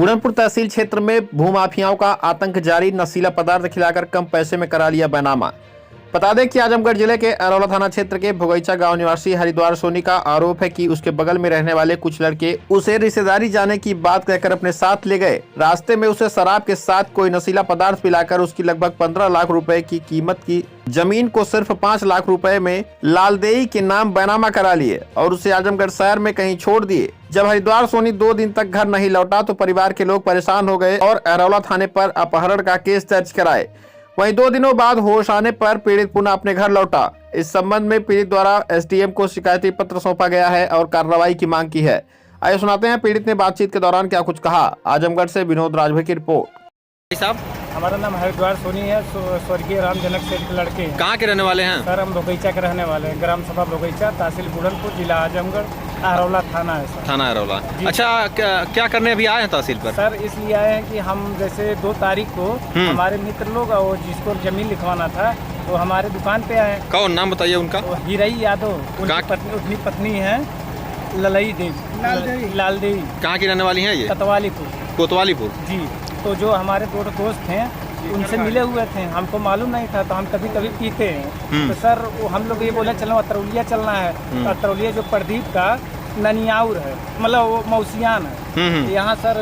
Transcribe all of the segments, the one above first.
बूढ़नपुर तहसील क्षेत्र में भूमाफियाओं का आतंक जारी। नशीला पदार्थ खिलाकर कम पैसे में करा लिया बैनामा। बता दें कि आजमगढ़ जिले के अरौला थाना क्षेत्र के भोगईचा गांव निवासी हरिद्वार सोनी का आरोप है कि उसके बगल में रहने वाले कुछ लड़के उसे रिश्तेदारी जाने की बात कहकर अपने साथ ले गए। रास्ते में उसे शराब के साथ कोई नशीला पदार्थ पिलाकर उसकी लगभग 15 लाख रुपए की कीमत की जमीन को सिर्फ 5 लाख रुपए में लालदेई के नाम बैनामा करा लिए और उसे आजमगढ़ शहर में कहीं छोड़ दिए। जब हरिद्वार सोनी 2 दिन तक घर नहीं लौटा तो परिवार के लोग परेशान हो गए और अरौला थाने पर अपहरण का केस दर्ज कराए। वहीं 2 दिनों बाद होश आने पर पीड़ित पुनः अपने घर लौटा। इस संबंध में पीड़ित द्वारा एसडीएम को शिकायती पत्र सौंपा गया है और कार्रवाई की मांग की है। आइए सुनाते हैं पीड़ित ने बातचीत के दौरान क्या कुछ कहा। आजमगढ़ से विनोद राजभर की रिपोर्ट। साहब, हमारा नाम हरिद्वार सोनी है। स्वर्गीय राम जनक सेठ के लड़के हैं। कहाँ के रहने वाले हैं? सर हम भोगईचा के रहने वाले हैं। ग्राम सभा भोगईचा, तहसील बूढ़नपुर, जिला आजमगढ़, अरौला थाना है सर। थाना अरौला। अच्छा, क्या करने अभी आए हैं तहसील पर? सर इसलिए आए हैं कि हम जैसे 2 तारीख को हमारे मित्र लोग और जिसको जमीन लिखवाना था तो हमारे दुकान पे आए। कौन नाम बताइए उनका? हिरई यादव, उनकी पत्नी है ललई देवी, लालदेवी। कहाँ की रहने वाली हैं ये? कोतवालीपुर जी। तो जो हमारे 2 दोस्त हैं उनसे मिले हुए थे, हमको मालूम नहीं था, तो हम कभी कभी पीते हैं। तो सर हम लोग ये बोले चलो अतरौलिया चलना है। तो अतरौलिया जो प्रदीप का ननियाउर है, मतलब वो मौसियान है। यहाँ सर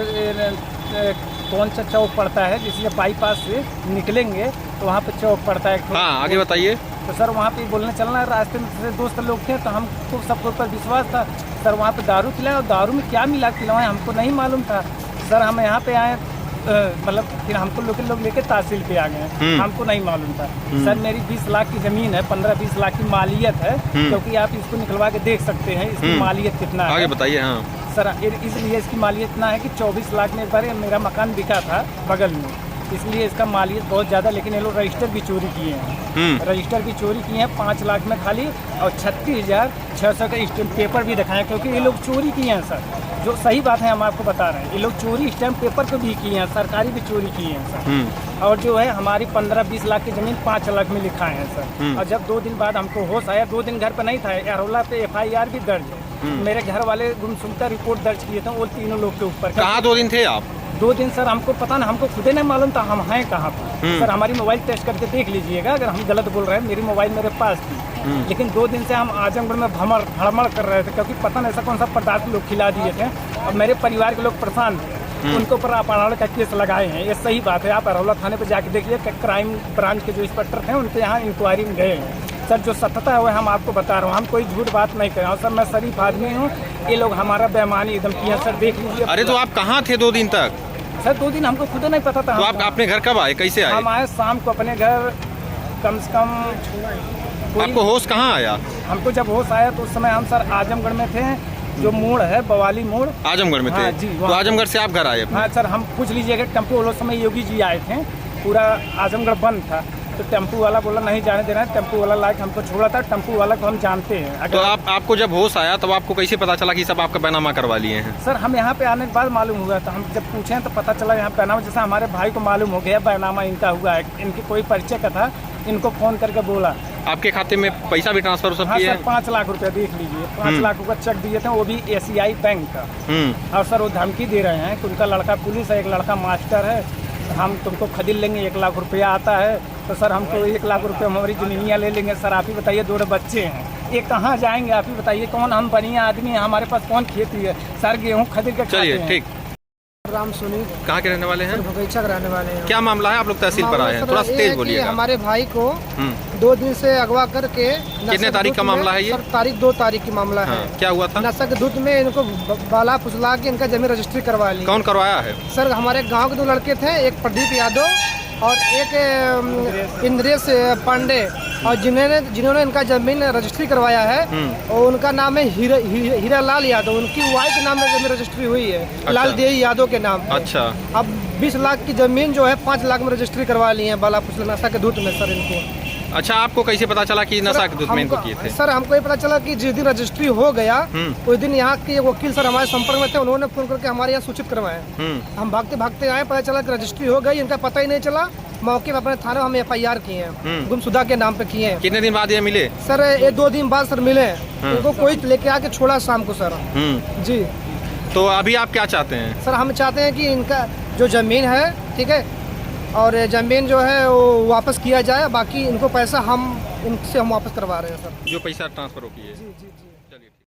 कौन सा चौक पड़ता है, जिससे बाईपास से निकलेंगे तो वहाँ पे चौक पड़ता है। हाँ, आगे बताइए। तो सर वहाँ पे बोलने चलना है। रास्ते में से दोस्त लोग थे तो हमको सबको पर विश्वास था। सर वहाँ पे दारू पिलाए और दारू में क्या मिला पिलवाए हमको नहीं मालूम था। सर हम यहाँ पे आए, मतलब फिर हमको लोग लेके तहसील पे आ गए। हमको नहीं मालूम था। सर मेरी 20 लाख की जमीन है, 15-20 लाख की मालियत है, क्योंकि आप इसको निकलवा के देख सकते हैं इसकी मालियत कितना है। आगे बताइए। हाँ सर इसलिए इसकी मालियत इतना है कि 24 लाख में एक बार मेरा मकान बिका था बगल में, इसलिए इसका मालियत बहुत ज़्यादा। लेकिन ये लोग रजिस्टर भी चोरी किए हैं, रजिस्टर भी चोरी किए हैं 5 लाख में खाली, और 36,600 का स्टैम्प पेपर भी दिखाया, क्योंकि ये लोग चोरी किए हैं सर। जो सही बात है हम आपको बता रहे हैं, ये लोग चोरी स्टैम्प पेपर को भी किए हैं, सरकारी भी चोरी किए हैं सर। और जो है हमारी 15-20 लाख की ज़मीन 5 लाख में लिखा है सर। और जब 2 दिन बाद हमको होश आया, 2 दिन घर पर नहीं था, अरौला पे FIR भी दर्ज है। मेरे घर वाले गुमसुमता रिपोर्ट दर्ज किए थे वो 3 लोग के ऊपर। कहाँ 2 दिन थे आप? 2 दिन सर हमको पता नहीं, हमको खुदे नहीं मालूम था हम हैं कहाँ पर। सर हमारी मोबाइल टेस्ट करके देख लीजिएगा, अगर हम गलत बोल रहे हैं। मेरी मोबाइल मेरे पास थी, लेकिन 2 दिन से हम आजमगढ़ में भ्रमण कर रहे थे, क्योंकि पता नहीं ऐसा कौन सा पदार्थ लोग खिला दिए थे और मेरे परिवार के लोग परेशान थे। उनके ऊपर अपहरण का केस लगाए हैं। ये सही बात है, आप अरौला थाने पर जाके देखिए, क्राइम ब्रांच के जो इंस्पेक्टर थे उनके यहाँ इंक्वायरी में गए हैं। सर जो सत्यता है वो हम आपको बता रहा हूँ, हम कोई झूठ बात नहीं कर रहा हूँ। सर मैं शरीफ आदमी हूँ, ये लोग हमारा बेईमानी एकदम किया सर, देख लीजिए। अरे तो आप कहाँ थे 2 दिन तक? सर 2 दिन हमको खुद नहीं पता था। तो आप अपने घर कब आए, कैसे आए? हम आए शाम को अपने घर, कम से कम। आपको होश कहाँ आया? हमको जब होश आया तो उस समय हम सर आजमगढ़ में थे, जो मोड़ है बवाली मोड़, आजमगढ़ में थे। हाँ, जी, तो आजमगढ़ से आप घर आए? हाँ सर, हम पूछ लीजिएगा टेम्पो वालों समय योगी जी आए थे, पूरा आजमगढ़ बंद था, तो टेम्पो वाला बोला नहीं जाने देना है। टेम्पो वाला लाइक हमको छोड़ा था, टेम्पो वाला को हम जानते हैं। तो आपको जब होश आया तब आपको कैसे पता चला कि सब आपका बैनामा करवा लिए हैं? सर हम यहाँ पे आने के बाद मालूम हुआ था। हम जब पूछे तो पता चला यहाँ बैनामा, जैसा हमारे भाई को मालूम हो गया बैनामा इनका हुआ है, इनकी कोई परिचय का था, इनको फोन करके बोला। आपके खाते में पैसा भी ट्रांसफर सब किया? हाँ सर 5 लाख रुपया देख लीजिए, 5 लाख रुपया चेक दिए थे, वो भी SCI बैंक का। और सर वो धमकी दे रहे हैं कि उनका लड़का पुलिस है, एक लड़का मास्टर है, हम तुमको खरीद लेंगे, 1 लाख रुपया आता है। तो सर हमको 1 लाख रुपया हमारी ज़मीनियाँ ले लेंगे। सर आप ही बताइए, 2 बच्चे हैं, ये कहाँ जाएंगे? आप ही बताइए, कौन हम बढ़िया आदमी हैं, हमारे पास कौन खेती है? सर गेहूँ खरीद के खाते हैं। ठीक। राम सोनी कहाँ के रहने वाले हैं? भोगईचा के रहने वाले हैं। क्या मामला है? आप लोग तहसील पर आए हैं, थोड़ा तेज बोलिएगा। हमारे भाई को 2 दिन से अगवा करके, कितने तारीख का मामला है ये? सर तारीख 2 तारीख की मामला है। क्या हुआ था? नशा के धुत में इनको बाला फुसला के इनका जमीन रजिस्ट्री करवा ली। कौन करवाया है? सर हमारे गाँव के 2 लड़के थे, एक प्रदीप यादव और एक इंद्रेश पांडे, और जिन्होंने इनका जमीन रजिस्ट्री करवाया है और उनका नाम है हीरा लाल यादव। उनकी वाइफ के नाम में जमीन रजिस्ट्री हुई है। अच्छा। लालदेई यादव के नाम पे। अच्छा। अब 20 लाख की जमीन जो है 5 लाख में रजिस्ट्री करवा ली है बाला फुसला नशा के धुत में सर इनको। अच्छा, आपको कैसे पता चला कि नशा के धुत में इनको किए थे? सर हमको ये पता चला कि जिस दिन रजिस्ट्री हो गया उस दिन यहाँ के वकील सर हमारे संपर्क में थे, उन्होंने फोन करके हमारे यहाँ सूचित करवाया। हम भागते भागते आए, पता चला कि रजिस्ट्री हो गई, इनका पता ही नहीं चला। मौके पर अपने थाने हम FIR किए हैं, गुमशुदा के नाम पे किए हैं। कितने दिन बाद ये मिले? सर ये 2 दिन बाद सर मिले, उनको कोई लेके आके छोड़ा शाम को सर। जी। तो अभी आप क्या चाहते हैं? सर हम चाहते हैं कि इनका जो ज़मीन है, ठीक है, और ज़मीन जो है वो वापस किया जाए, बाकी इनको पैसा हम इनसे हम वापस करवा रहे हैं सर। जो पैसा ट्रांसफर हो किए। जी जी जी।